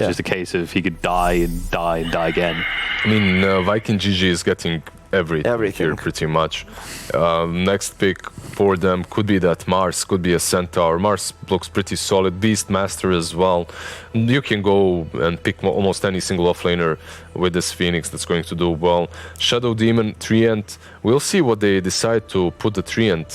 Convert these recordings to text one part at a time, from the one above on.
It's just a case of he could die and die and die again. I mean, Viking GG is getting everything here pretty much. Next pick for them could be that Mars, could be a Centaur. Mars looks pretty solid. Beastmaster as well. You can go and pick almost any single offlaner with this Phoenix that's going to do well. Shadow Demon, Treant. We'll see what they decide to put the Treant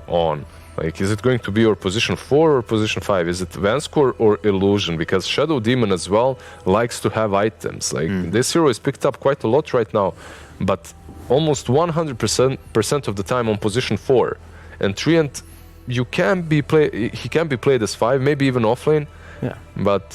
on. Like, is it going to be your position 4 or position 5? Is it Vanscore or Illusion? Because Shadow Demon as well likes to have items. Like, this hero is picked up quite a lot right now, but almost 100% of the time on position 4. And Treant, he can be played as 5, maybe even offlane. Yeah. But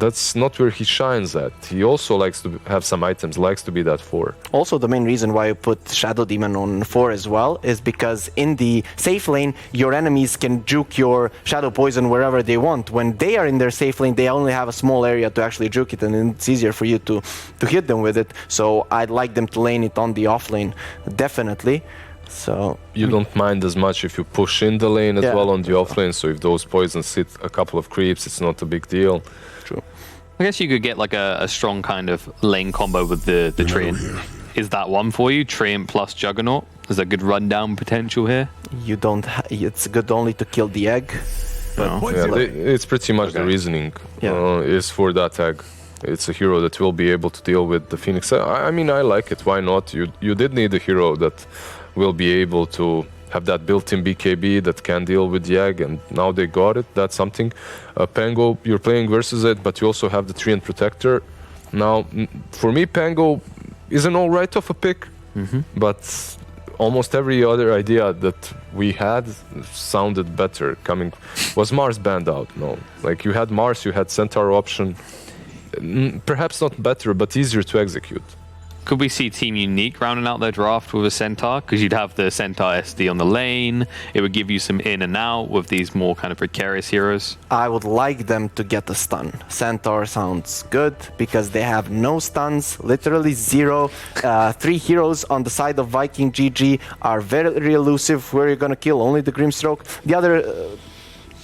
that's not where he shines at. He also likes to have some items, likes to be that 4. Also, the main reason why you put Shadow Demon on 4 as well is because in the safe lane, your enemies can juke your Shadow Poison wherever they want. When they are in their safe lane, they only have a small area to actually juke it, and it's easier for you to hit them with it. So I'd like them to lane it on the off lane, definitely. So you don't mind as much if you push in the lane as well on the offlane. So if those poisons hit a couple of creeps, it's not a big deal. True. I guess you could get like a strong kind of lane combo with the Treant. Is that one for you? Treant plus Juggernaut? Is there good rundown potential here? You don't. It's good only to kill the egg. No. Yeah, it's pretty much the reasoning is for that egg. It's a hero that will be able to deal with the Phoenix. I mean, I like it. Why not? You did need a hero that will be able to have that built-in BKB that can deal with the egg, and now they got it. That's something. Pango, you're playing versus it, but you also have the Treant Protector. Now, for me, Pango is an alright of a pick, but almost every other idea that we had sounded better. Was Mars banned out? No. Like, you had Mars, you had Centaur option. Perhaps not better, but easier to execute. Could we see Team Unique rounding out their draft with a Centaur? Because you'd have the Centaur SD on the lane. It would give you some in and out with these more kind of precarious heroes. I would like them to get a stun. Centaur sounds good because they have no stuns, literally 0. 3 heroes on the side of Viking GG are very elusive. Where you're gonna kill only the Grimstroke. The other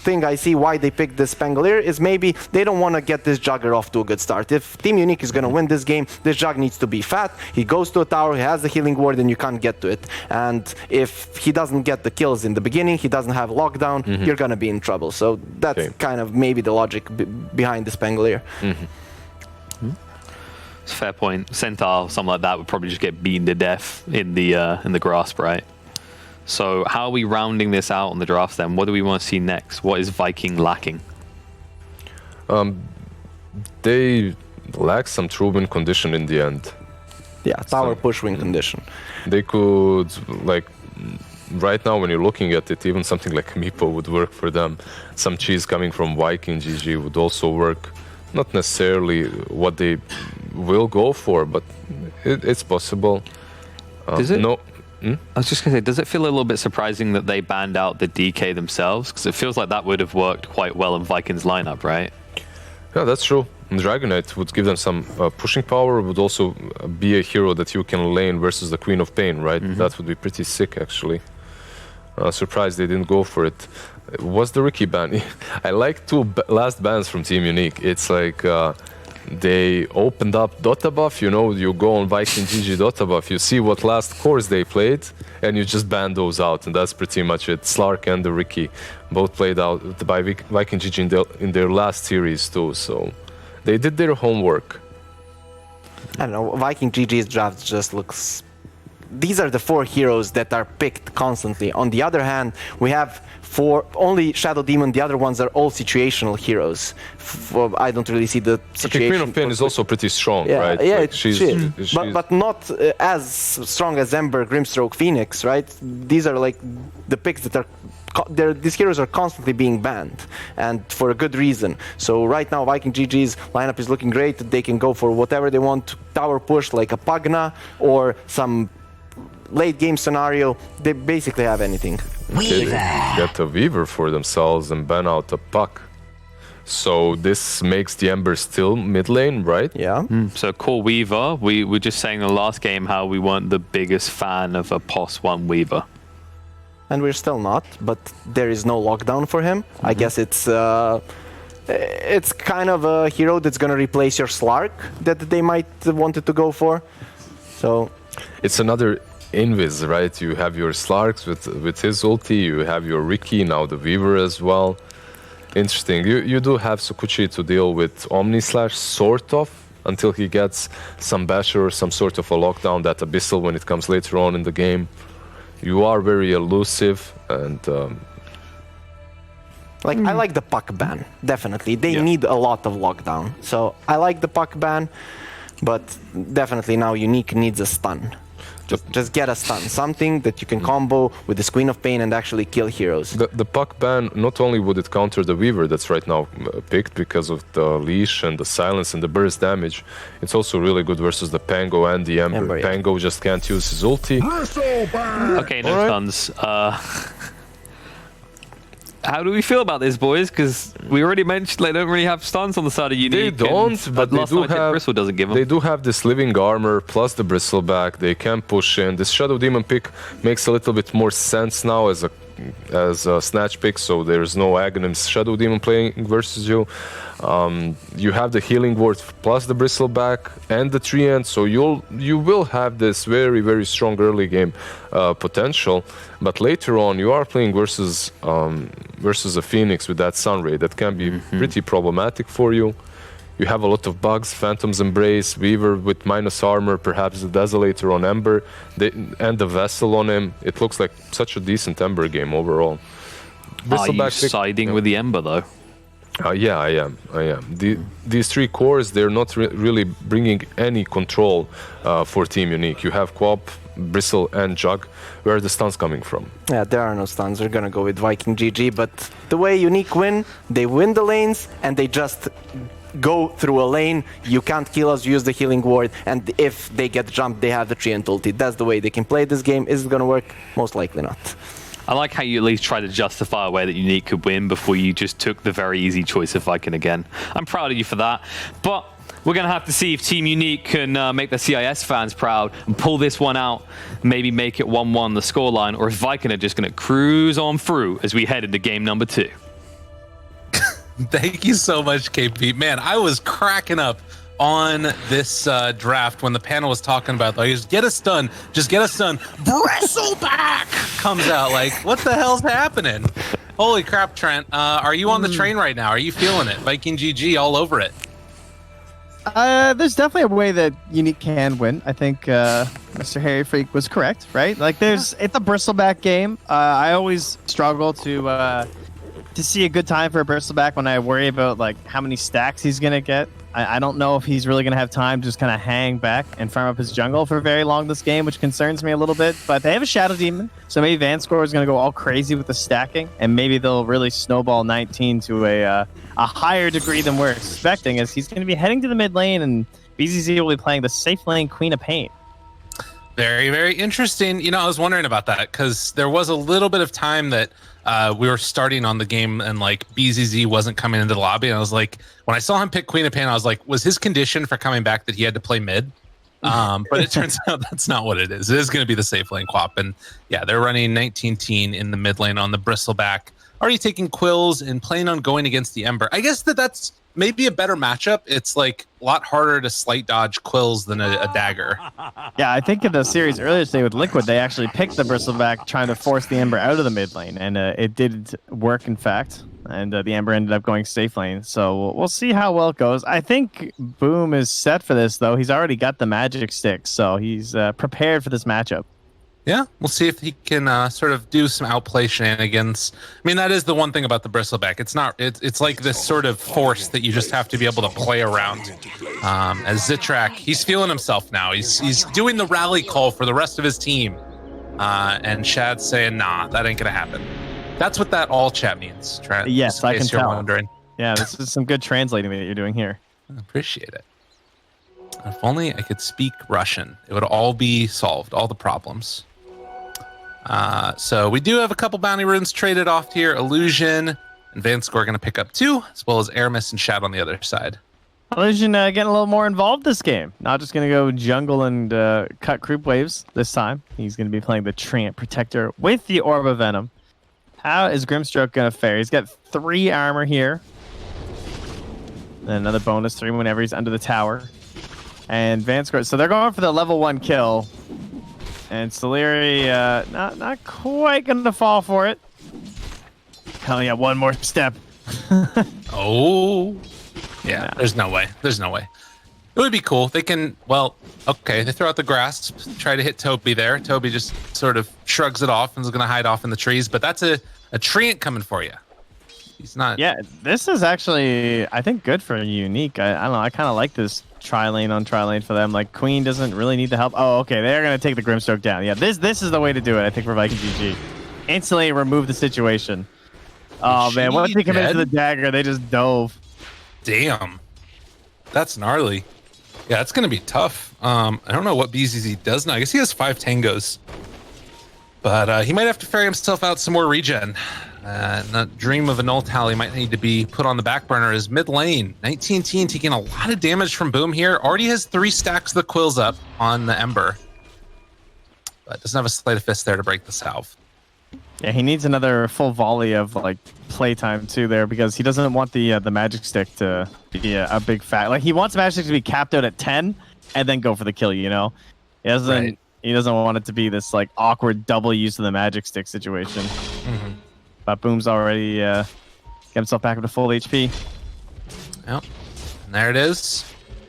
thing I see why they picked this Spangolier is maybe they don't want to get this Jugger off to a good start. If Team Unique is going to win this game, this Jug needs to be fat. He goes to a tower, he has the healing ward, and you can't get to it. And if he doesn't get the kills in the beginning, he doesn't have lockdown, you're going to be in trouble. So that's kind of maybe the logic behind the Spangolier. It's a fair point. Centaur, something like that, would probably just get beaten to death in the grasp, right? So how are we rounding this out on the draft then? What do we want to see next? What is Viking lacking? They lack some true win condition in the end. Yeah, tower push win condition. They could, like, right now when you're looking at it, even something like Meepo would work for them. Some cheese coming from Viking GG would also work. Not necessarily what they will go for, but it's possible. Does it? No. I was just going to say, does it feel a little bit surprising that they banned out the DK themselves? Because it feels like that would have worked quite well in Vikings' lineup, right? Yeah, that's true. Dragonite would give them some pushing power, would also be a hero that you can lane versus the Queen of Pain, right? That would be pretty sick, actually. Surprised they didn't go for it. Was the Ricky ban? I like 2 last bans from Team Unique. It's like they opened up Dota buff, you know, you go on Viking GG Dota buff, you see what last cores they played, and you just ban those out, and that's pretty much it. Slark and the Ricky both played out by Viking GG in their last series too, so they did their homework. I don't know, Viking GG's draft just looks... These are the 4 heroes that are picked constantly. On the other hand, we have 4, only Shadow Demon, the other ones are all situational heroes. I don't really see the situation. The Queen of Pain is also pretty strong, right? Yeah, like she's but not as strong as Ember, Grimstroke, Phoenix, right? These are like the picks that are... These heroes are constantly being banned, and for a good reason. So right now, Viking GG's lineup is looking great. They can go for whatever they want. Tower push like a Pugna or some late game scenario. They basically have anything. They get a Weaver for themselves and ban out a Puck. So this makes the Ember still mid lane, right? Yeah. So core Weaver, we were just saying in the last game how we weren't the biggest fan of a POS 1 Weaver. And we're still not, but there is no lockdown for him. I guess it's it's kind of a hero that's going to replace your Slark that they might wanted to go for. So it's another Invis, right? You have your Slarks with his ulti, you have your Riki, now the Weaver as well. Interesting. You do have Sukuchi to deal with Omni Slash, sort of, until he gets some Basher or some sort of a lockdown, that Abyssal when it comes later on in the game. You are very elusive, and I like the puck ban, definitely. They need a lot of lockdown. So I like the puck ban, but definitely now Unique needs a stun. Just get a stun, something that you can combo with the Queen of Pain and actually kill heroes. The puck ban, not only would it counter the Weaver that's right now picked because of the leash and the silence and the burst damage, it's also really good versus the Pango and the Ember. Pango just can't use his ulti. Okay, no stuns. How do we feel about this, boys? Because we already mentioned they don't really have stuns on the side of Unique. They don't, but they do have. Bristle doesn't give them. They do have this living armor plus the bristleback. They can push in. This Shadow Demon pick makes a little bit more sense now as a snatch pick. So there's no Aghanim's Shadow Demon playing versus you. You have the healing ward plus the bristleback and the treant, so you will have this very, very strong early game potential. But later on, you are playing versus a Phoenix with that Sunray that can be pretty problematic for you. You have a lot of bugs, Phantom's Embrace, Weaver with minus armor, perhaps the Desolator on Ember, and the Vessel on him. It looks like such a decent Ember game overall. Are you siding with the Ember though? Yeah, I am. These three cores, they're not really bringing any control for Team Unique. You have Quap, Bristle, and Jug. Where are the stuns coming from? Yeah, there are no stuns. They're gonna go with Viking GG, but the way Unique win, they win the lanes, and they just go through a lane. You can't kill us, use the healing ward, and if they get jumped, they have the Treant ulti. That's the way they can play this game. Is it gonna work? Most likely not. I like how you at least try to justify a way that Unique could win before you just took the very easy choice of Viking again. I'm proud of you for that. But we're going to have to see if Team Unique can make the CIS fans proud and pull this one out, maybe make it 1-1 the scoreline, or if Viking are just going to cruise on through as we head into game number 2. Thank you so much, KP. Man, I was cracking up on this draft when the panel was talking about, like, just get a stun, Bristleback comes out, like, what the hell's happening? Holy crap, Trent. Are you on the train right now? Are you feeling it? Viking GG all over it. There's definitely a way that Unique can win. I think Mr. Harry Freak was correct, right? Like, it's a Bristleback game. I always struggle to see a good time for a Bristleback when I worry about, like, how many stacks he's going to get. I don't know if he's really going to have time to just kind of hang back and farm up his jungle for very long this game, which concerns me a little bit. But they have a Shadow Demon, so maybe Vanscore is going to go all crazy with the stacking, and maybe they'll really snowball 19 to a higher degree than we're expecting, as he's going to be heading to the mid lane, and BZZ will be playing the safe lane Queen of Pain. Very, very interesting. You know, I was wondering about that because there was a little bit of time that we were starting on the game and like BZZ wasn't coming into the lobby. And I was like, when I saw him pick Queen of Pain, I was like, was his condition for coming back that he had to play mid? But it turns out that's not what it is. It is going to be the safe lane Quap. And yeah, they're running 19-teen in the mid lane on the Bristleback. Already taking Quills and planning on going against the Ember. I guess that's maybe a better matchup. It's like a lot harder to slight dodge Quills than a dagger. Yeah, I think in the series earlier today with Liquid, they actually picked the Bristleback trying to force the Ember out of the mid lane, and it did work, in fact. And the Ember ended up going safe lane. So we'll see how well it goes. I think Boom is set for this, though. He's already got the magic stick, so he's prepared for this matchup. Yeah, we'll see if he can sort of do some outplay shenanigans. I mean, that is the one thing about the Bristleback. It's like this sort of force that you just have to be able to play around. As Zitrak, he's feeling himself now. He's doing the rally call for the rest of his team. And Shad's saying, nah, that ain't going to happen. That's what that all chat means, Trent. Yes, I can tell. Wondering. Yeah, this is some good translating that you're doing here. I appreciate it. If only I could speak Russian, it would all be solved, all the problems. So we do have a couple bounty runes traded off here. Illusion and Vanscore going to pick up 2, as well as Aramis and Shad on the other side. Illusion getting a little more involved this game. Not just going to go jungle and cut creep waves this time. He's going to be playing the Treant Protector with the Orb of Venom. How is Grimstroke going to fare? He's got 3 armor here. Then another bonus 3 whenever he's under the tower. And Vanscore, so they're going for the level 1 kill. And Soleri, not quite gonna fall for it. Hell yeah, one more step. Oh. Yeah, there's no way. There's no way. It would be cool. They can, well, okay, they throw out the grasp, try to hit Toby there. Toby just sort of shrugs it off and is going to hide off in the trees, but that's a treant coming for you. He's not. Yeah, this is actually, I think, good for Unique. I don't know, I kind of like this tri-lane on tri-lane for them. Like, Queen doesn't really need the help. Oh, okay, they're going to take the Grimstroke down. Yeah, this is the way to do it, I think, for Viking GG. Instantly remove the situation. Oh, man, once they committed to the dagger, they just dove. Damn. That's gnarly. Yeah, it's going to be tough. I don't know what BZZ does now. I guess he has 5 tangos. But he might have to ferry himself out some more regen. That dream of a null tally might need to be put on the back burner as mid lane. 19-teen taking a lot of damage from Boom here. Already has 3 stacks of the quills up on the Ember. But doesn't have a sleight of fist there to break the salve. Yeah, he needs another full volley of like playtime too there because he doesn't want the magic stick to be a big fat. Like he wants magic stick to be capped out at 10 and then go for the kill. You know, he doesn't want it to be this like awkward double use of the magic stick situation. Mm-hmm. But Boom's already get himself back up to full HP. Yep, and there it is.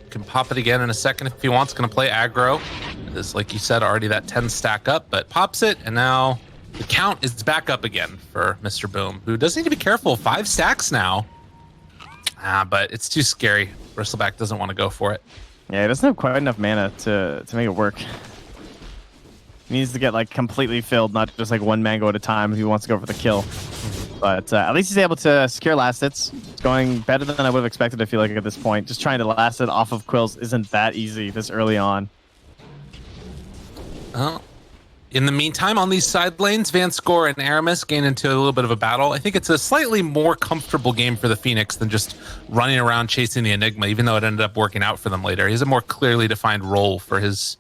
Can pop it again in a second if he wants. Going to play aggro. It's like you said already that 10 stack up, but pops it and now. The count is back up again for Mr. Boom, who does need to be careful. 5 stacks now. But it's too scary. Bristleback doesn't want to go for it. Yeah, he doesn't have quite enough mana to make it work. He needs to get like completely filled, not just like 1 mango at a time if he wants to go for the kill. But at least he's able to secure last hits. It's going better than I would have expected, I feel like, at this point. Just trying to last it off of quills isn't that easy this early on. Oh. In the meantime, on these side lanes, Vanscore and Aramis gain into a little bit of a battle. I think it's a slightly more comfortable game for the Phoenix than just running around chasing the Enigma, even though it ended up working out for them later. He has a more clearly defined role for his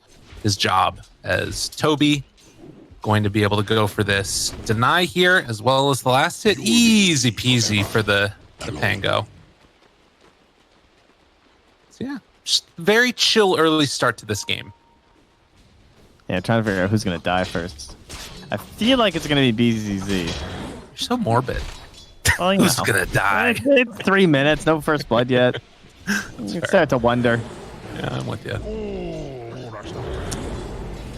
job as Toby. Going to be able to go for this deny here, as well as the last hit. Easy peasy for the Pango. So yeah, just very chill early start to this game. Yeah, trying to figure out who's going to die first. I feel like it's going to be BZZ. You're so morbid. Well, who's going to die? It's 3 minutes, no first blood yet. You start to wonder. Yeah, I'm with you.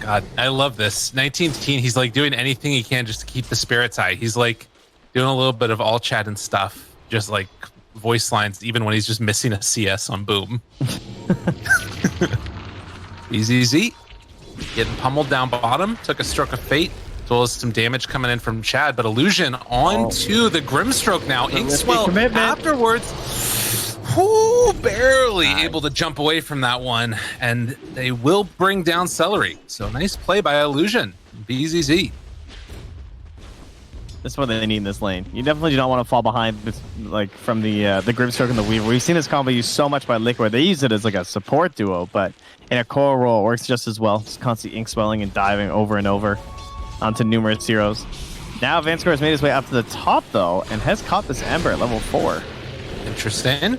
God, I love this. 19-teen, he's like doing anything he can just to keep the spirits high. He's like doing a little bit of all chat and stuff, just like voice lines, even when he's just missing a CS on Boom. BZZ. Getting pummeled down bottom, took a stroke of fate, as well as some damage coming in from Chad, but Illusion onto the Grimstroke now. Inkswell afterwards, barely able to jump away from that one, and they will bring down Celery. So nice play by Illusion, BZZ. This is what they need in this lane. You definitely do not want to fall behind this, like from the Grimstroke and the Weaver. We've seen this combo used so much by Liquid. They use it as like a support duo, but in a core role, it works just as well. Just constantly ink swelling and diving over and over onto numerous heroes. Now Vanscore has made his way up to the top though, and has caught this Ember at level 4. Interesting.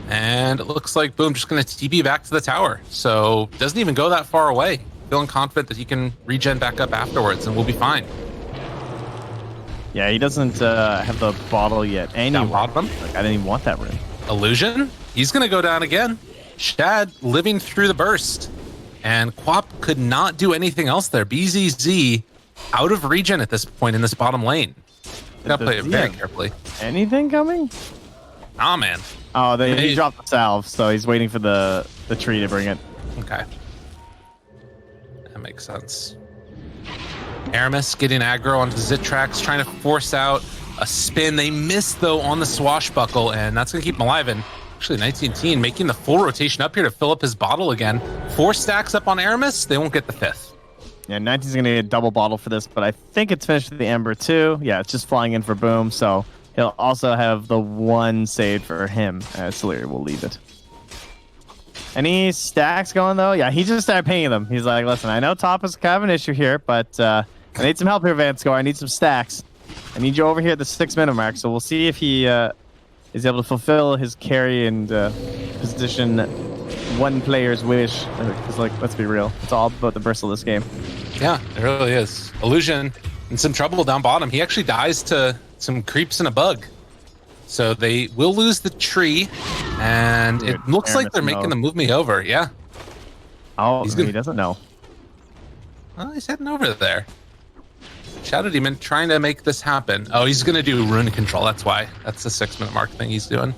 And it looks like Boom just going to TP back to the tower. So doesn't even go that far away. Feeling confident that he can regen back up afterwards, and we'll be fine. Yeah, he doesn't have the bottle yet. Anyway, bottom? Like, I didn't even want that rune. Illusion? He's going to go down again. Shad living through the burst. And Quap could not do anything else there. BZZ out of regen at this point in this bottom lane. Gotta play it very carefully. Anything coming? Ah, man. Oh, he dropped the salve, so he's waiting for the tree to bring it. Okay. That makes sense. Aramis getting aggro onto the Zitrax, trying to force out a spin. They miss, though, on the swashbuckle, and that's going to keep him alive. And actually, 19-teen making the full rotation up here to fill up his bottle again. 4 stacks up on Aramis. They won't get the 5th. Yeah, 19's going to get a double bottle for this, but I think it's finished with the Ember, too. Yeah, it's just flying in for Boom, so he'll also have the 1 saved for him, as Soleri will leave it. Any stacks going, though? Yeah, he just started pinging them. He's like, listen, I know top is kind of an issue here, but I need some help here, Vanscore. I need some stacks. I need you over here at the 6-minute mark, so we'll see if he is able to fulfill his carry and position one player's wish. Because, like, let's be real, it's all about the bristle this game. Yeah, it really is. Illusion in some trouble down bottom. He actually dies to some creeps and a bug. So they will lose the tree, and Dude, it looks like they're making the move me over. Yeah. Oh, he doesn't know. Well, he's heading over there. Shadow Demon trying to make this happen. Oh, he's going to do rune control. That's why. That's the 6-minute mark thing he's doing.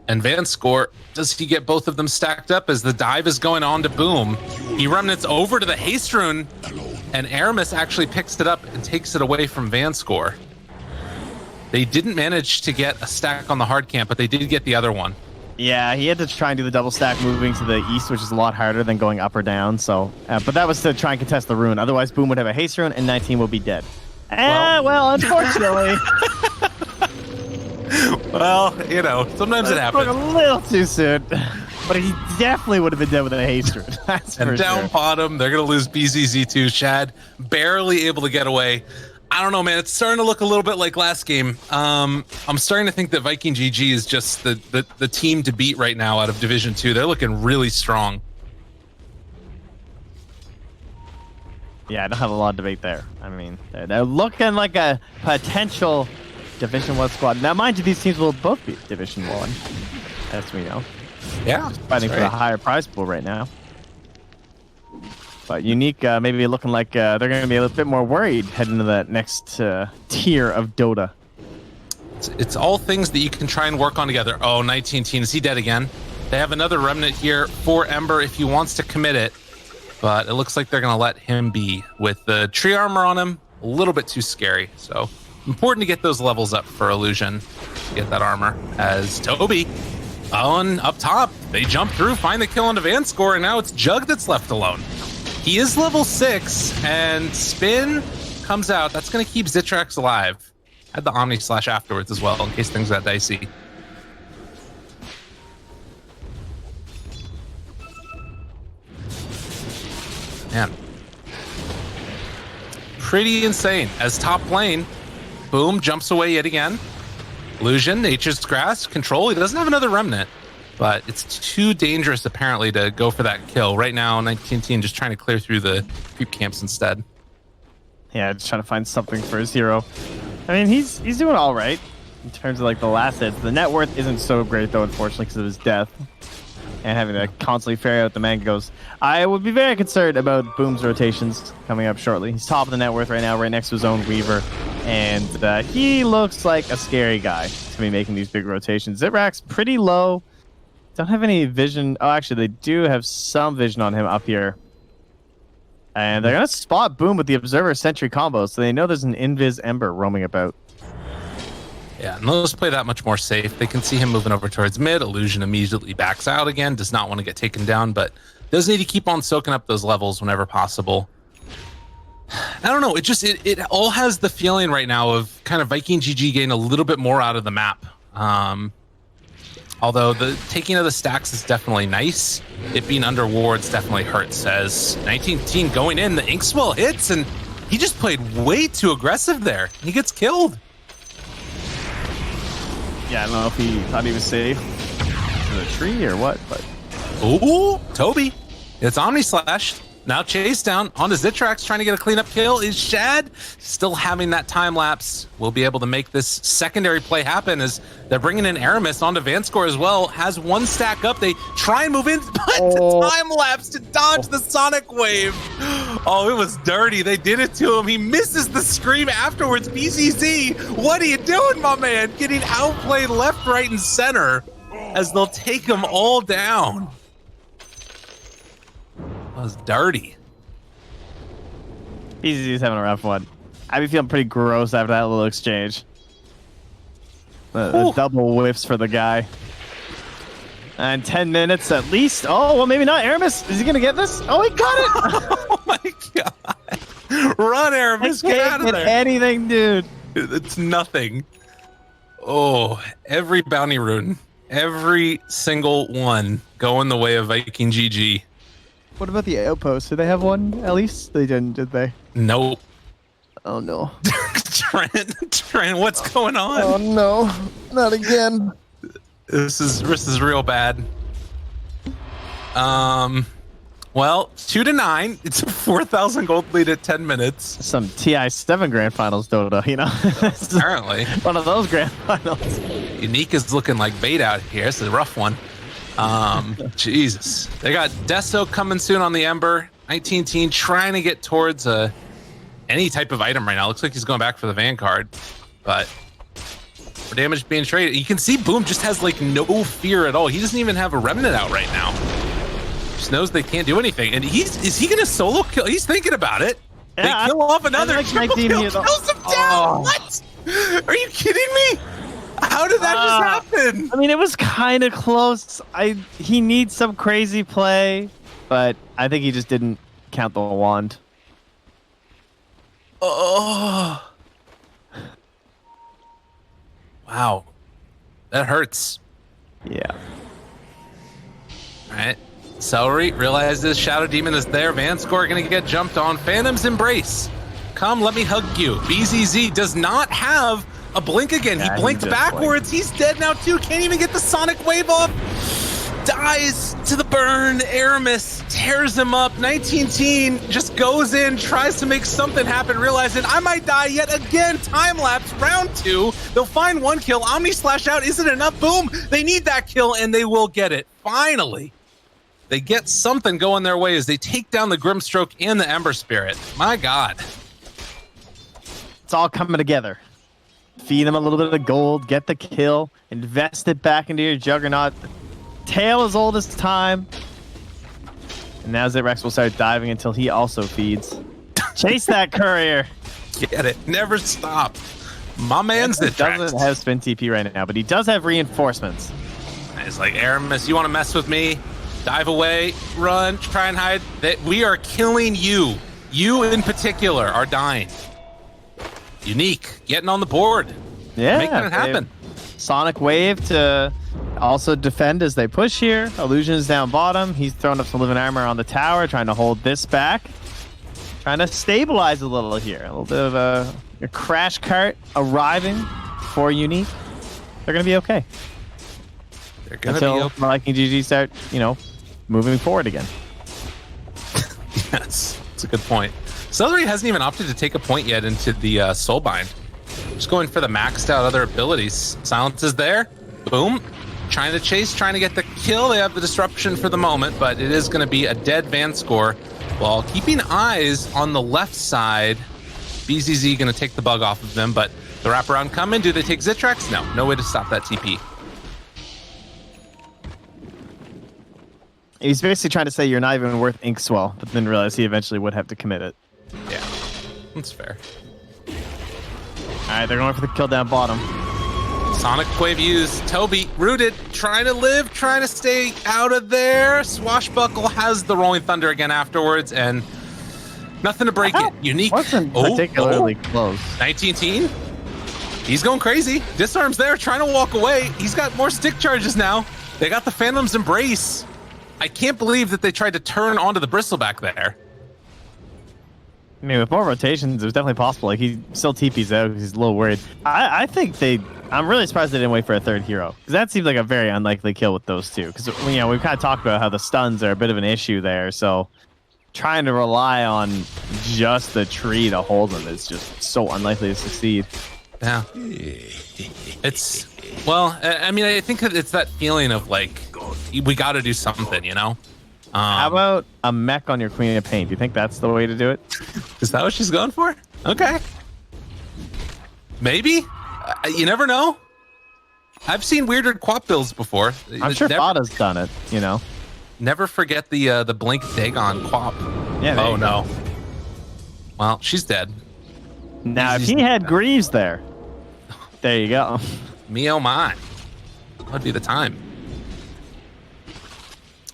And VanScore, does he get both of them stacked up as the dive is going on to Boom? He remnants over to the haste rune, and Aramis actually picks it up and takes it away from VanScore. They didn't manage to get a stack on the hard camp, but they did get the other one. Yeah, he had to try and do the double stack moving to the east, which is a lot harder than going up or down. So, but that was to try and contest the rune. Otherwise, Boom would have a haste rune, and 19 will be dead. Well, unfortunately. Well, you know, sometimes it happens. A little too soon. But he definitely would have been dead with a haste rune. That's and for down sure. bottom, they're going to lose BZZ2. Shad barely able to get away. I don't know, man. It's starting to look a little bit like last game. I'm starting to think that Viking GG is just the team to beat right now out of Division 2. They're looking really strong. Yeah, I don't have a lot of debate there. I mean, they're looking like a potential Division 1 squad. Now, mind you, these teams will both be Division 1, as we know. Yeah, Fighting for the higher prize pool right now. But Unique maybe looking like they're going to be a little bit more worried heading into that next tier of Dota. It's all things that you can try and work on together. Oh, 19 teen, is he dead again? They have another remnant here for Ember if he wants to commit it. But it looks like they're going to let him be. With the tree armor on him, a little bit too scary. So important to get those levels up for Illusion. Get that armor. As Toby on up top, they jump through, find the kill on the VanScore, and now it's Jug that's left alone. He is level 6, and Spin comes out. That's going to keep Zitrax alive. Had the Omni Slash afterwards as well, in case things got dicey. Man. Pretty insane. As top lane, Boom jumps away yet again. Illusion, Nature's Grasp, Control. He doesn't have another Remnant. But it's too dangerous, apparently, to go for that kill. Right now, 19 team just trying to clear through the creep camps instead. Yeah, just trying to find something for his hero. I mean, he's doing all right in terms of like the last hits. The net worth isn't so great, though, unfortunately, because of his death. And having to constantly ferry out the mangoes. I would be very concerned about Boom's rotations coming up shortly. He's top of the net worth right now, right next to his own Weaver. And he looks like a scary guy to be making these big rotations. Zitrax pretty low. Don't have any vision. Oh, actually, they do have some vision on him up here. And they're going to spot Boom with the Observer Sentry combo, so they know there's an Invis Ember roaming about. Yeah, and those play that much more safe. They can see him moving over towards mid. Illusion immediately backs out again. Does not want to get taken down, but does need to keep on soaking up those levels whenever possible. I don't know. It all has the feeling right now of kind of Viking GG getting a little bit more out of the map. Although the taking of the stacks is definitely nice, it being under wards definitely hurts. As 19 going in, the Inkswell hits, and he just played way too aggressive there. He gets killed. Yeah, I don't know if he thought he was safe in the tree or what, but... Ooh, Toby. It's Omni Slash. Now chase down onto Zitrax, trying to get a cleanup kill. Is Shad still having that time lapse? We'll be able to make this secondary play happen as they're bringing in Aramis onto VanScore as well. Has one stack up. They try and move in, but the time lapse to dodge the Sonic Wave. Oh, it was dirty. They did it to him. He misses the scream afterwards. BZZ, what are you doing, my man? Getting outplayed left, right, and center as they'll take him all down. That was dirty. BZZ's having a rough one. I'd be feeling pretty gross after that little exchange. The double whiffs for the guy. And 10 minutes at least. Oh, well, maybe not. Aramis, is he going to get this? Oh, he got it! Oh my god. Run, Aramis. Get out of there. Anything, dude. It's nothing. Oh, every bounty rune. Every single one going the way of Viking GG. What about the outpost? Did they have one at least? They didn't, did they? Nope. Oh no. Trent, what's going on? Oh no. Not again. This is real bad. Well, 2-9. It's a 4,000 gold lead at 10 minutes. Some TI7 Grand Finals Dota, you know? Apparently. One of those Grand Finals. Unique is looking like bait out here. This is a rough one. Jesus. They got Deso coming soon on the Ember. 19 teen trying to get towards any type of item right now. Looks like he's going back for the Vanguard. But for damage being traded. You can see Boom just has like no fear at all. He doesn't even have a Remnant out right now. Just knows they can't do anything. And is he gonna solo kill? He's thinking about it. Yeah, they kill off another like triple kill, kills him down. What? Are you kidding me? How did that just happen? I mean, it was kind of close. He needs some crazy play, but I think he just didn't count the wand. Oh. Wow. That hurts. Yeah. All right. Celery realizes Shadow Demon is there. Vanscore gonna get jumped on. Phantom's Embrace. Come, let me hug you. BZZ does not have a blink again. Yeah, he blinked backwards. He's dead now too. Can't even get the Sonic Wave off. Dies to the burn. Aramis tears him up. 19 teen just goes in, tries to make something happen, realizing I might die yet again. Time lapse, round 2. They'll find 1 kill. Omni Slash out isn't enough. Boom. They need that kill and they will get it. Finally. They get something going their way as they take down the Grimstroke and the Ember Spirit. My God. It's all coming together. Feed him a little bit of gold, get the kill, invest it back into your Juggernaut. Tail as old as time. And now Zitrex will start diving until he also feeds. Chase that courier. Get it. Never stop. My man's the doesn't have spin TP right now, but he does have reinforcements. It's like, Aramis, you want to mess with me? Dive away, run, try and hide. That we are killing you. You in particular are dying. Unique, getting on the board. Yeah. Making it happen. Sonic Wave to also defend as they push here. Illusion is down bottom. He's throwing up some living armor on the tower, trying to hold this back. Trying to stabilize a little here. A little bit of a crash cart arriving for Unique. They're going to be okay. They're going to be Until okay. Viking GG start, moving forward again. Yes, that's a good point. Celery hasn't even opted to take a point yet into the Soulbind. Just going for the maxed out other abilities. Silence is there. Boom. Trying to chase, trying to get the kill. They have the disruption for the moment, but it is going to be a dead Vanscore. While keeping eyes on the left side, BZZ going to take the bug off of them, but the wraparound coming. Do they take Zitrex? No. No way to stop that TP. He's basically trying to say you're not even worth Inkswell, but then realize he eventually would have to commit it. Yeah, that's fair. All right, they're going for the kill down bottom. Sonic Wave used. Toby rooted, trying to live, trying to stay out of there. Swashbuckle has the Rolling Thunder again afterwards, and nothing to break it. Unique. Wasn't particularly close. 19 teen. He's going crazy. Disarm's there, trying to walk away. He's got more stick charges now. They got the Phantom's Embrace. I can't believe that they tried to turn onto the Bristleback there. I mean, with more rotations, it was definitely possible. Like, he still TP's out because he's a little worried. I think I'm really surprised they didn't wait for a third hero. Because that seems like a very unlikely kill with those two. Because, we've kind of talked about how the stuns are a bit of an issue there. So, trying to rely on just the tree to hold them is just so unlikely to succeed. Yeah. Well, I mean, I think it's that feeling of, like, we got to do something, How about a mech on your Queen of Pain? Do you think that's the way to do it? Is that what she's going for? Okay. Maybe. You never know. I've seen weirder quap builds before. I'm sure Fada's done it, Never forget the blink Dagon quap. Yeah. Oh, no. Well, she's dead. Now, if he had Greaves there you go. Me oh my. That'd be the time.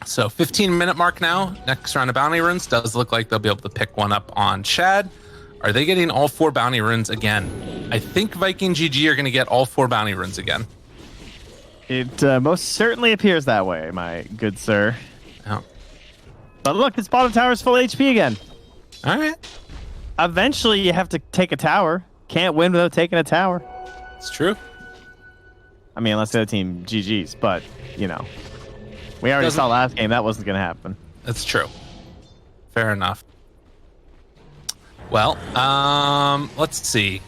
So 15-minute mark now. Next round of bounty runes. Does look like they'll be able to pick one up on Chad. Are they getting all 4 bounty runes again? I think Viking GG are going to get all 4 bounty runes again. It most certainly appears that way, my good sir. Oh. But look, this bottom tower is full HP again. All right. Eventually, you have to take a tower. Can't win without taking a tower. It's true. I mean, unless the other team GG's, but, you know. We already saw last game that wasn't going to happen. That's true. Fair enough. Well, let's see.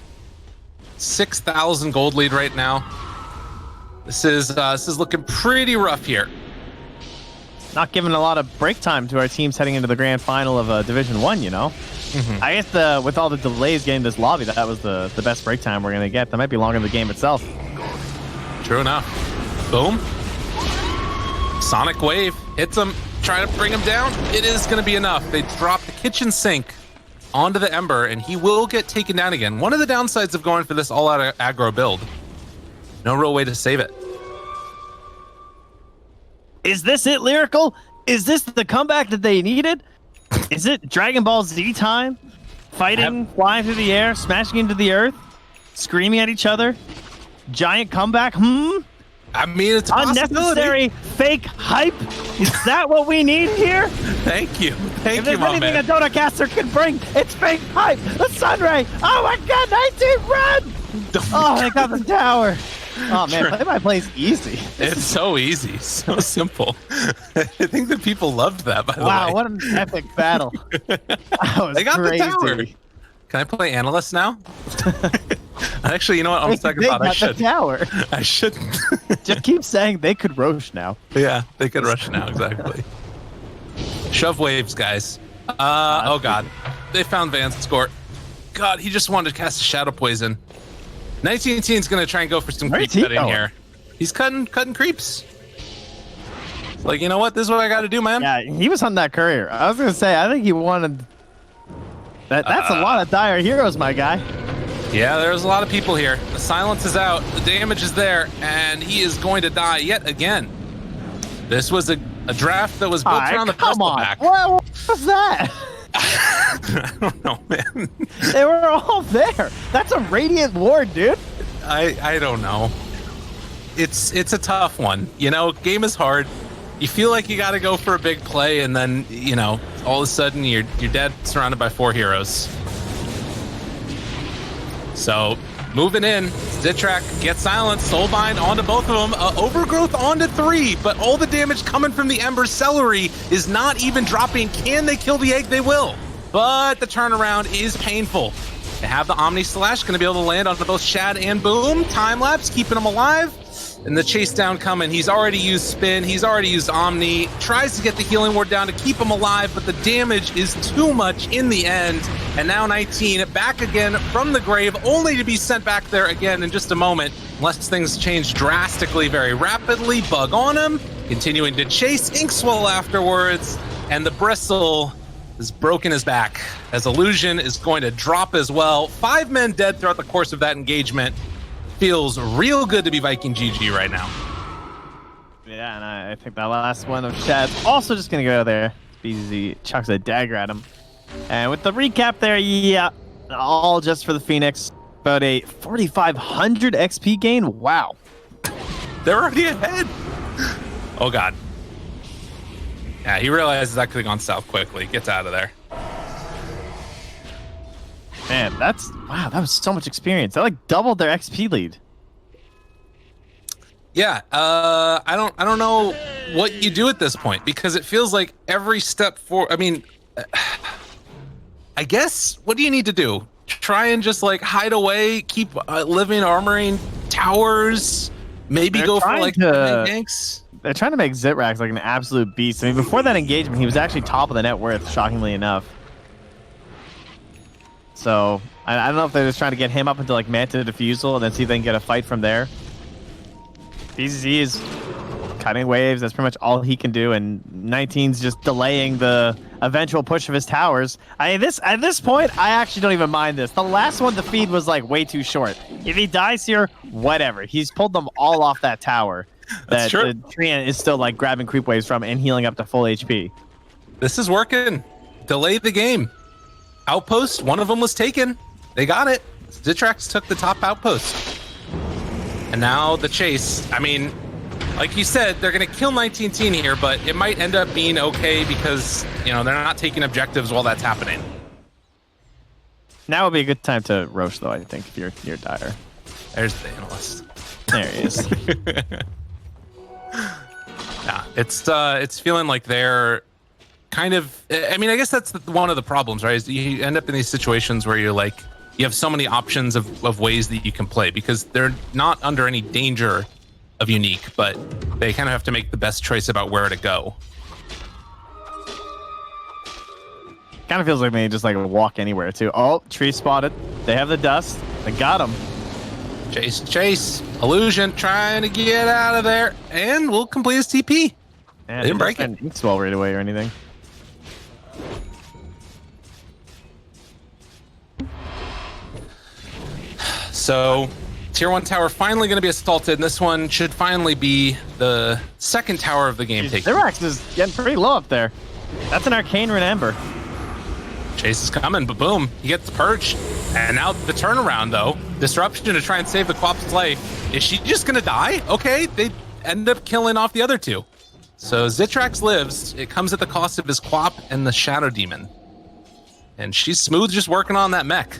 6,000 gold lead right now. This is looking pretty rough here. Not giving a lot of break time to our teams heading into the grand final of Division 1, you know? I guess with all the delays getting this lobby, that was the best break time we're going to get. That might be longer than the game itself. True enough. Boom. Sonic Wave hits him. Try to bring him down. It is going to be enough. They drop the kitchen sink onto the Ember, and he will get taken down again. One of the downsides of going for this all-out aggro build. No real way to save it. Is this it, Lyrical? Is this the comeback that they needed? Is it Dragon Ball Z time? Fighting, flying through the air, smashing into the earth, screaming at each other? Giant comeback? I mean, it's a unnecessary fake hype. Is that what we need here? Thank you. Thank if there's you, my anything man. a Dota caster can bring, it's fake hype. The Sunray. Oh my God, 19 run. Oh, they got the tower. Oh man, play-by-play is easy. It's so easy, so simple. I think that people loved that, by the way. Wow, what an epic battle. That was They got crazy. the tower. Can I play analyst now? Actually, you know what? I'm second They thought. I got the should. tower. I shouldn't. Just keep saying they could Roche now. Yeah, they could rush now, exactly. Shove waves, guys. Oh God. They found Van's score. God, he just wanted to cast a Shadow Poison. 1918 is going to try and go for some creep cutting here. He's cutting creeps. It's like, you know what? This is what I got to do, man. Yeah, he was on that courier. I was going to say, I think he wanted... That's a lot of dire heroes, my guy. Yeah, there's a lot of people here. The silence is out. The damage is there. And he is going to die yet again. This was a draft that was built around the pistol pack. What was that? I don't know, man. They were all there. That's a Radiant Ward, dude. I don't know. It's a tough one. You know, game is hard. You feel like you got to go for a big play, and then, you know, all of a sudden you're dead, surrounded by 4 heroes. So, moving in, Zitrak gets silenced, Soulbind onto both of them, Overgrowth onto 3, but all the damage coming from the Ember Celery is not even dropping. Can they kill the egg? They will. But the turnaround is painful. They have the Omni Slash, going to be able to land onto both Shad and Boom. Time lapse, keeping them alive. And the chase down coming. He's already used Spin. He's already used Omni. Tries to get the healing ward down to keep him alive, but the damage is too much in the end. And now 19 back again from the grave, only to be sent back there again in just a moment. Unless things change drastically very rapidly. Bug on him. Continuing to chase Inkswell afterwards. And the Bristle has broken his back, as Illusion is going to drop as well. 5 men dead throughout the course of that engagement. Feels real good to be Viking GG right now. Yeah, and I think that last one of Shad's also just going to go there. BZZ chucks a dagger at him. And with the recap there, yeah, all just for the Phoenix. About a 4,500 XP gain. Wow. They're already ahead. Oh, God. Yeah, he realizes that could have gone south quickly. Gets out of there. Man, wow, that was so much experience. That like doubled their XP lead. Yeah, I don't know what you do at this point, because it feels like every step forward. I mean, I guess, what do you need to do? Try and just like hide away, keep living, armoring towers, maybe go for like tanks. They're trying to make Zitrax like an absolute beast. I mean, before that engagement, he was actually top of the net worth, shockingly enough. So, I don't know if they're just trying to get him up into like Manta Diffusal and then see if they can get a fight from there. BZZ is cutting waves. That's pretty much all he can do, and 19's just delaying the eventual push of his towers. At this point, I actually don't even mind this. The last one to feed was like way too short. If he dies here, whatever. He's pulled them all off that tower. That's true. The Treant is still like grabbing creep waves from and healing up to full HP. This is working. Delay the game. Outpost, one of them was taken. They got it. Zitrax took the top outpost. And now the chase. I mean, like you said, they're going to kill 19 here, but it might end up being okay because, you know, they're not taking objectives while that's happening. Now would be a good time to Roche, though, I think, if you're dire. There's the analyst. There he is. Yeah, it's feeling like they're kind of. I mean, I guess that's one of the problems, right? Is you end up in these situations where you're like, you have so many options of ways that you can play because they're not under any danger of unique, but they kind of have to make the best choice about where to go. Kind of feels like they just like walk anywhere too. Oh, tree spotted. They have the dust. They got him. Chase. Illusion trying to get out of there, and we'll complete his TP. Man, Didn't break it. Didn't swell right away or anything. So, Tier 1 tower finally going to be assaulted, and this one should finally be the second tower of the game taken. Xerax is getting pretty low up there. That's an Arcane Rune Ember. Chase is coming, but boom, he gets purged. And now the turnaround, though. Disruption to try and save the Quap's life. Is she just going to die? Okay, they end up killing off the other two. So Xerax lives. It comes at the cost of his Quap and the Shadow Demon. And she's smooth just working on that mech.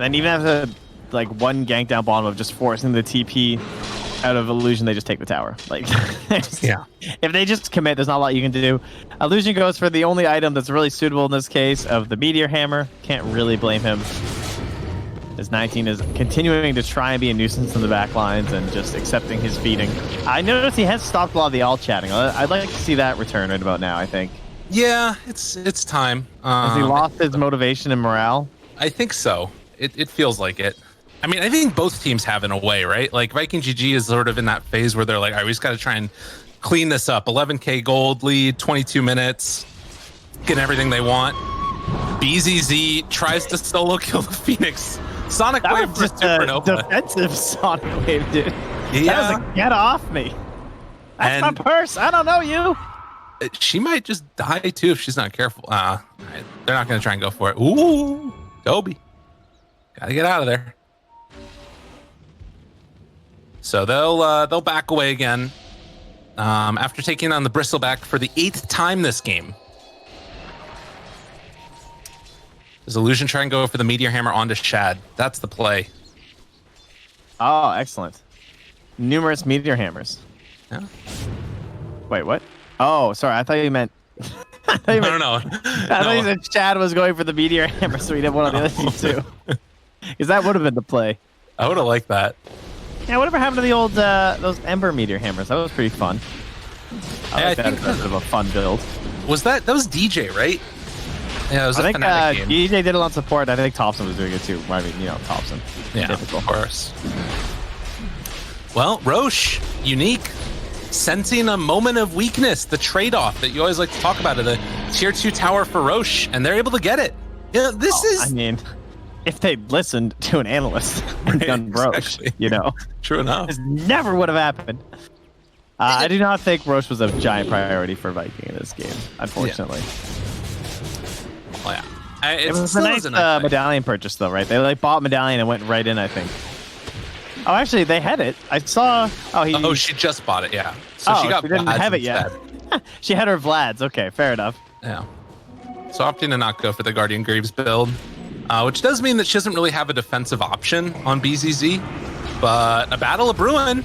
And even after like one gank down bottom of just forcing the TP out of Illusion, they just take the tower. Like, Yeah. If they just commit, there's not a lot you can do. Illusion goes for the only item that's really suitable in this case of the Meteor Hammer. Can't really blame him. As 19 is continuing to try and be a nuisance in the back lines and just accepting his beating. I noticed he has stopped a lot of the all chatting. I'd like to see that return right about now, I think. Yeah, it's time. Has he lost his motivation and morale? I think so. It feels like it. I mean, I think both teams have in a way, right? Like Viking GG is sort of in that phase where they're like, all right, we just got to try and clean this up. 11K gold lead, 22 minutes, get everything they want. BZZ tries to solo kill the Phoenix. Sonic That Wave was for just a Supernova. defensive Sonic Wave, dude. Yeah. That was a get off me. That's my And- purse. I don't know you. She might just die too if she's not careful. They're not going to try and go for it. Ooh, Toby. Got to get out of there. So they'll back away again after taking on the Bristleback for the 8th time this game. Does Illusion try and go for the Meteor Hammer onto Shad? That's the play. Oh, excellent. Numerous Meteor Hammers. Yeah. Wait, what? Oh, sorry. I thought you meant... I thought you meant, No. I thought you said Chad was going for the Meteor Hammer, so he did one on the other team too. Because that would have been the play. I would have liked that. Yeah, whatever happened to the old those Ember Meteor Hammers? That was pretty fun. I like that as a bit of a fun build. That was DJ, right? Yeah, it was I a think Fnatic game. DJ did it on support. I think Thompson was doing it too. I mean, Thompson. Yeah, Typical. of course. Well, Roche, unique, sensing a moment of weakness, the trade-off that you always like to talk about of the tier 2 tower for Roche, and they're able to get it. Yeah, this is... I mean, if they listened to an analyst and done Roche, exactly. True enough. this never would have happened. I do not think Roche was a giant priority for Viking in this game, unfortunately. Well, yeah. It was a nice medallion purchase, though, right? They like bought medallion and went right in, I think. Oh, actually, they had it. I saw. Oh, she just bought it. Yeah. So she got. She didn't Vlad's have it instead. yet. She had her Vlad's. Okay, fair enough. Yeah. So opting to not go for the Guardian Greaves build, which does mean that she doesn't really have a defensive option on BZZ. But a battle of Bruin.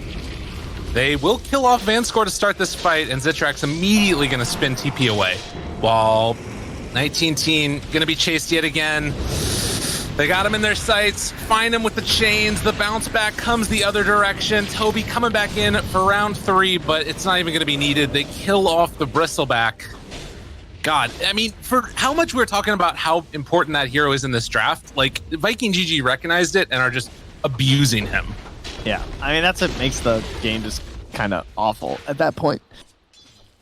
They will kill off Vanscore to start this fight, and Xerax immediately going to spin TP away, while 19 Teen going to be chased yet again. They got him in their sights, find him with the chains, the bounce back comes the other direction. Toby coming back in for round 3, but it's not even going to be needed. They kill off the Bristleback. God, I mean, for how much we're talking about how important that hero is in this draft, like, Viking GG recognized it and are just abusing him. Yeah, I mean, that's what makes the game just kind of awful at that point.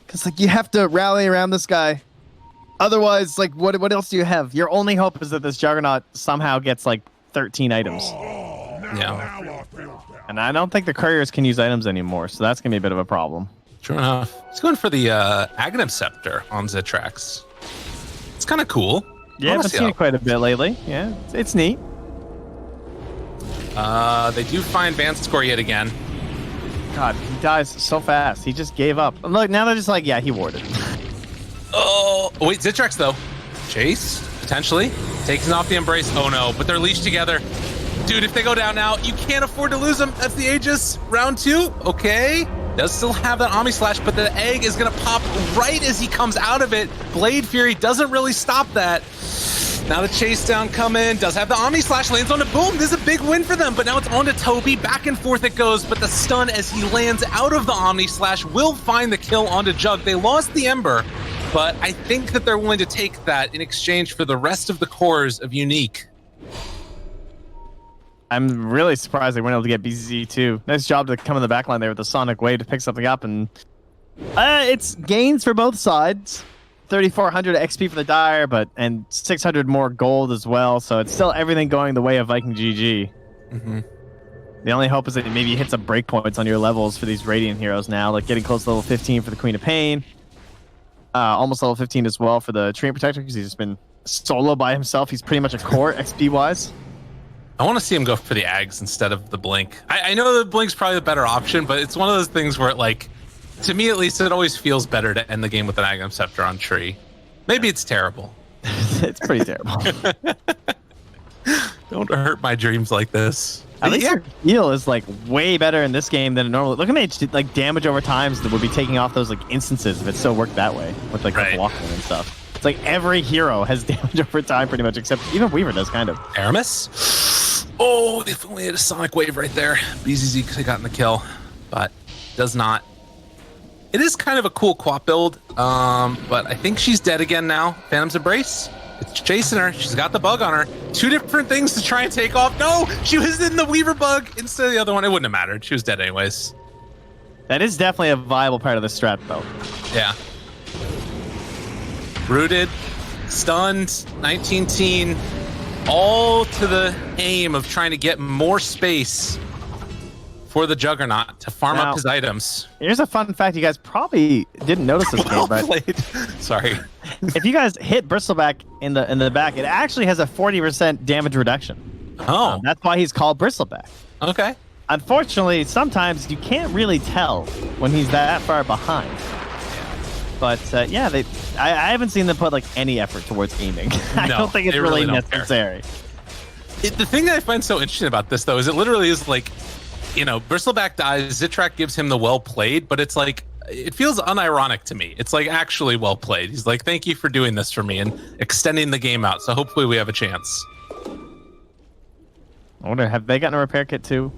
Because, like, you have to rally around this guy. Otherwise, like, what else do you have? Your only hope is that this Juggernaut somehow gets, like, 13 items. Yeah. And I don't think the couriers can use items anymore, so that's going to be a bit of a problem. True enough. He's going for the Aghanim Scepter on Xerax. It's kind of cool. Yeah, I've seen it quite a bit lately. Yeah, it's neat. They do find Vanscore yet again. God, he dies so fast. He just gave up. Look, now they're just like, yeah, he warded. Oh, wait, Xerax though. Chase, potentially. Takes off the Embrace. Oh no, but they're leashed together. Dude, if they go down now, you can't afford to lose them. That's the Aegis. Round 2. Okay. Does still have that Omni Slash, but the egg is going to pop right as he comes out of it. Blade Fury doesn't really stop that. Now the chase down coming. Does have the Omni Slash, lands on the boom. This is a big win for them, but now it's on to Toby. Back and forth it goes, but the stun as he lands out of the Omni Slash will find the kill onto Jug. They lost the Ember, but I think that they're willing to take that in exchange for the rest of the cores of Unique. I'm really surprised they weren't able to get BZZ too. Nice job to come in the backline there with the Sonic Wave to pick something up, and it's gains for both sides. 3,400 XP for the Dire, and 600 more gold as well. So it's still everything going the way of Viking GG. Mm-hmm. The only hope is that maybe you hit some breakpoints on your levels for these Radiant heroes now, like getting close to level 15 for the Queen of Pain. Almost level 15 as well for the Treant Protector, because he's just been solo by himself. He's pretty much a core XP-wise. I want to see him go for the Ags instead of the Blink. I know the Blink's probably the better option, but it's one of those things where, like, to me at least, it always feels better to end the game with an Agnum Scepter on Tree. Maybe it's terrible. It's pretty terrible. Don't hurt my dreams like this. At least your heal is like way better in this game than it normally. Look at me, like damage over times that would be taking off those like instances if it still worked that way with like the blocking and stuff. It's like every hero has damage over time pretty much, except even Weaver does kind of. Aramis? Oh, if only had a Sonic Wave right there. BZZ could have gotten the kill, but does not. It is kind of a cool quap build, but I think she's dead again now. Phantom's Embrace. It's chasing her. She's got the bug on her. 2 different things to try and take off. No, she was in the Weaver bug instead of the other one. It wouldn't have mattered. She was dead anyways. That is definitely a viable part of the strat, though. Yeah. Rooted, stunned, 19 teen, all to the aim of trying to get more space for the Juggernaut to farm up his items. Here's a fun fact you guys probably didn't notice this game, but sorry. If you guys hit Bristleback in the back, it actually has a 40% damage reduction. Oh. That's why he's called Bristleback. Okay. Unfortunately, sometimes you can't really tell when he's that far behind. But yeah, I haven't seen them put like any effort towards aiming. I don't think it's really necessary. The thing that I find so interesting about this, though, is it literally is like, you know, Bristleback dies, Zitrak gives him the well played, but it's like, it feels unironic to me. It's like actually well played. He's like, thank you for doing this for me and extending the game out. So hopefully we have a chance. I wonder, have they gotten a repair kit too?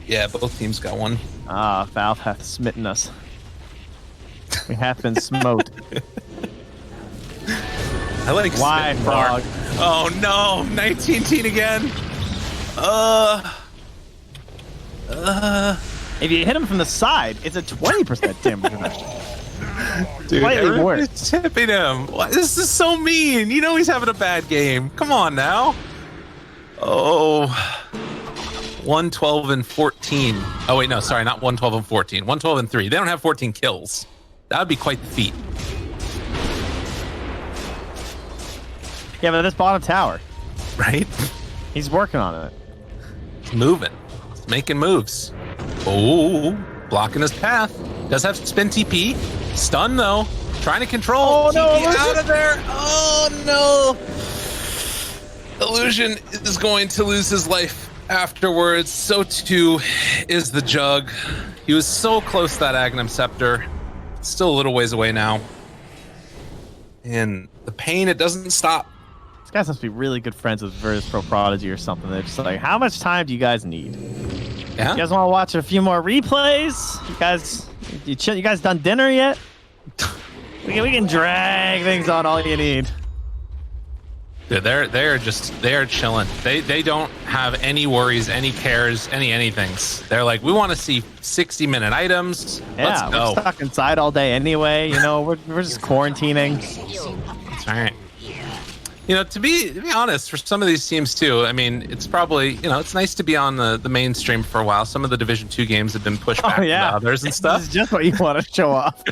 Yeah, both teams got one. Ah, Valve hath smitten us. We have been smote. I like why, Frog? Oh no, 19 teen again. If you hit him from the side, it's a 20% damage reduction. Dude, slightly worse. Tipping him. This is so mean. You know he's having a bad game. Come on now. Oh, 112 and 14. Oh wait, no, sorry, not 112 and 14. 112 and 3. They don't have 14 kills. That would be quite the feat. Yeah, but this bottom tower, right? He's working on it. He's moving. He's making moves. Oh, blocking his path. Does have spin TP. Stun though. Trying to control. Oh no! TP out of there. Oh no! Illusion is going to lose his life afterwards. So too is the Jug. He was so close to that Agnum Scepter. Still a little ways away now. And the pain, it doesn't stop. These guys must be really good friends with Virtus.pro or something. They're just like, how much time do you guys need? Yeah. You guys want to watch a few more replays? You guys done dinner yet? we can drag things on all you need. Dude, they're chilling. They don't have any worries, any cares, anythings. They're like, we want to see 60-minute items. Yeah, let's go. We're stuck inside all day anyway. You know, we're just quarantining. That's all right. You know, to be honest, for some of these teams too, I mean, it's probably, you know, it's nice to be on the mainstream for a while. Some of the Division 2 games have been pushed back to others and stuff. This is just what you want to show off.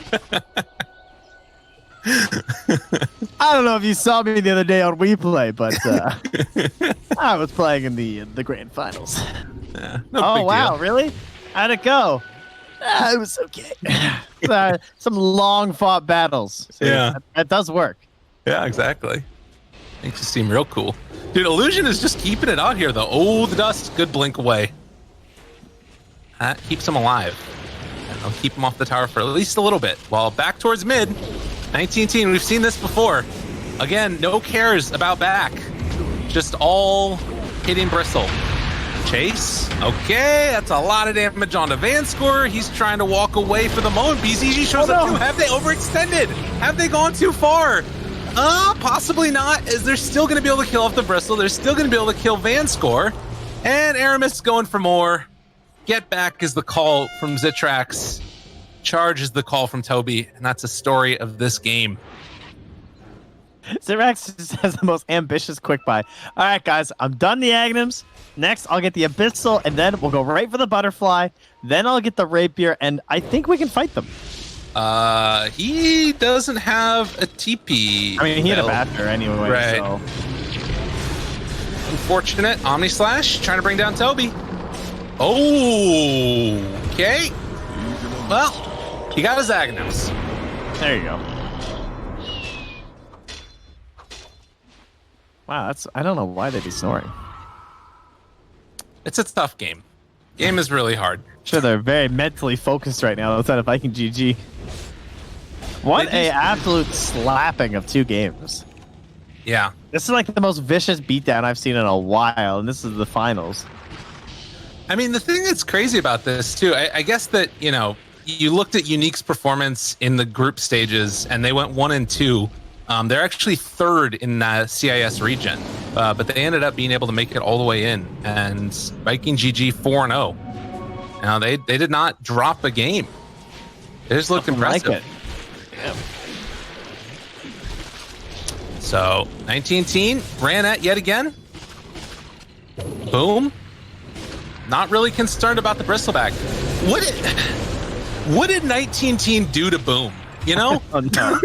I don't know if you saw me the other day on WePlay, but I was playing in the grand finals. Yeah, oh wow, deal. Really? How'd it go? It was okay. Some long fought battles. So yeah, that does work. Yeah, exactly. Makes you seem real cool. Dude, Illusion is just keeping it out here, though. Oh, the dust. Good blink away. That keeps him alive. And they'll keep him off the tower for at least a little bit. While back towards mid, 19-teen, we've seen this before. Again, no cares about back. Just all hitting Bristle. Chase. Okay, that's a lot of damage on the Vanscore. He's trying to walk away for the moment. BZG shows up too. Have they overextended? Have they gone too far? Possibly not, as they're still going to be able to kill off the Bristle. They're still going to be able to kill Vanscore. And Aramis going for more. Get back is the call from Zitrax. Charge is the call from Toby. And that's the story of this game. Zitrax just has the most ambitious quick buy. All right, guys, I'm done the Agnums. Next, I'll get the Abyssal, and then we'll go right for the Butterfly. Then I'll get the Rapier, and I think we can fight them. He doesn't have a TP. I mean, he had a Baffer anyway, right. So. Unfortunate. Omni Slash trying to bring down Toby. Oh, okay. Well, he got his Agnus. There you go. Wow, I don't know why they'd be snoring. It's a tough game. Game is really hard. Sure, they're very mentally focused right now outside of Viking GG. What a absolute slapping of 2 games. Yeah. This is like the most vicious beatdown I've seen in a while, and this is the finals. I mean, the thing that's crazy about this, too, I guess that, you know, you looked at Unique's performance in the group stages, and they went 1 and 2. They're actually 3rd in the CIS region, but they ended up being able to make it all the way in. And Viking GG 4-0. Now, they did not drop a game. They just looked impressive. Like it. Yeah. So, 19-teen ran at yet again. Boom. Not really concerned about the Bristleback. What did 19-teen do to Boom? You know? Oh, no.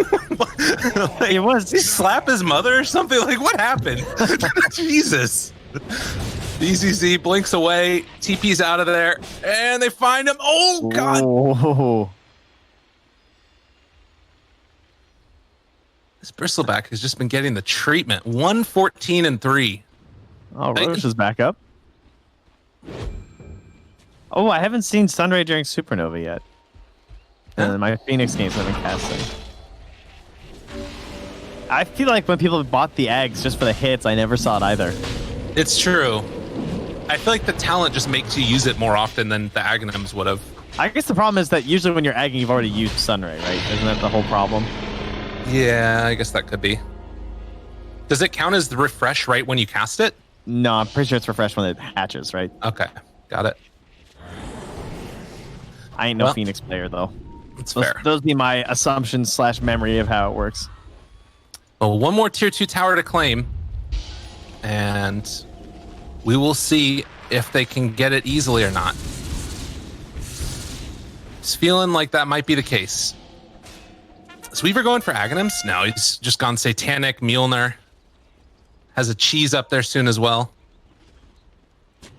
Like, It was. did he slap his mother or something? Like, what happened? Jesus. BZZ blinks away. TP's out of there. And they find him. Oh, God. Oh. This Bristleback has just been getting the treatment. 114-3. Oh, Roche is back up. Oh, I haven't seen Sunray during Supernova yet. And my Phoenix games have been casting. I feel like when people have bought the eggs just for the hits, I never saw it either. It's true. I feel like the talent just makes you use it more often than the Aghanims would have. I guess the problem is that usually when you're egging, you've already used Sunray, right? Isn't that the whole problem? Yeah, I guess that could be. Does it count as the refresh right when you cast it? No, I'm pretty sure it's refreshed when it hatches, right? Okay, got it. I ain't no Phoenix player, though. That's fair. Those be my assumptions / memory of how it works. Well, one more tier 2 tower to claim. And we will see if they can get it easily or not. It's feeling like that might be the case. Is Weaver going for Aghanims? No, he's just gone Satanic. Mjolnir has a cheese up there soon as well.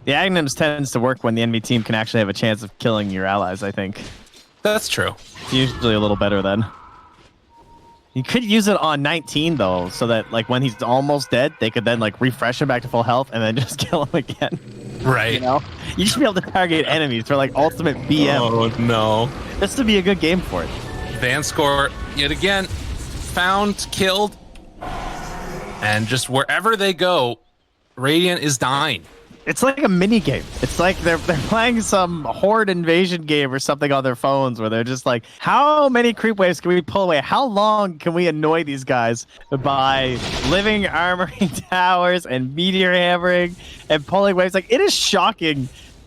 The Aghanims tends to work when the enemy team can actually have a chance of killing your allies, I think. That's true. It's usually a little better then. You could use it on 19, though, so that like when he's almost dead, they could then like refresh him back to full health and then just kill him again. Right. You know? You should be able to target enemies for like ultimate BM. Oh, no. This would be a good game for it. Vanscore, yet again, found, killed, and just wherever they go, Radiant is dying. It's like a mini game. It's like they're playing some horde invasion game or something on their phones where they're just like, how many creep waves can we pull away? How long can we annoy these guys by living armoring towers and meteor hammering and pulling waves? Like, it is shocking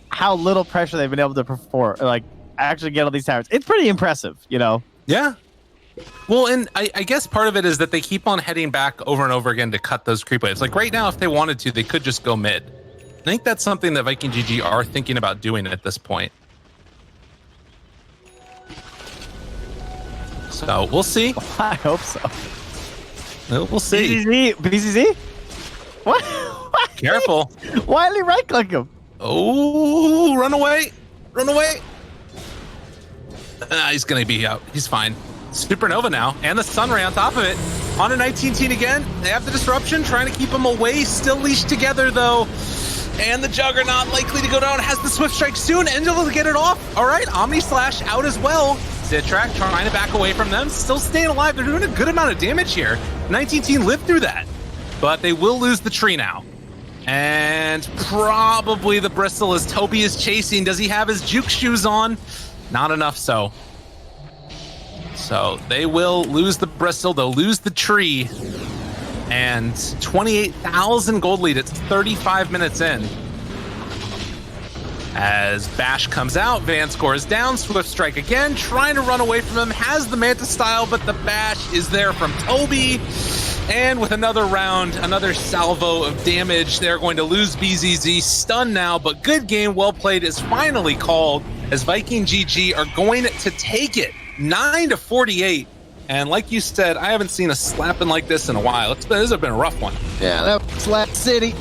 how little pressure they've been able to perform, like actually get on these towers. It's pretty impressive, you know? Yeah. Well, and I guess part of it is that they keep on heading back over and over again to cut those creep waves. Like right now, if they wanted to, they could just go mid. I think that's something that Viking GG are thinking about doing at this point. So we'll see. I hope so. We'll see. BZZ? What? Careful. Why did he right click him? Oh, run away. Run away. He's going to be out. He's fine. Supernova now, and the Sunray on top of it. On a 19 again. They have the disruption, trying to keep them away. Still leashed together, though. And the Juggernaut likely to go down. Has the Swift Strike soon. Angela to get it off. All right, Omni Slash out as well. Zitrak trying to back away from them. Still staying alive. They're doing a good amount of damage here. 19 lived through that. But they will lose the tree now. And probably the Bristol as Toby is chasing. Does he have his juke shoes on? Not enough so. So they will lose the Bristol. They'll lose the tree. And 28,000 gold lead. It's 35 minutes in. As Bash comes out, Van scores down. Swift Strike again, trying to run away from him. Has the Manta style, but the Bash is there from Toby. And with another round, another salvo of damage, they're going to lose BZZ. Stunned now, but good game, well played is finally called as Viking GG are going to take it 9-48. And like you said, I haven't seen a slapping like this in a while. This has been a rough one. Yeah, that was Slap City.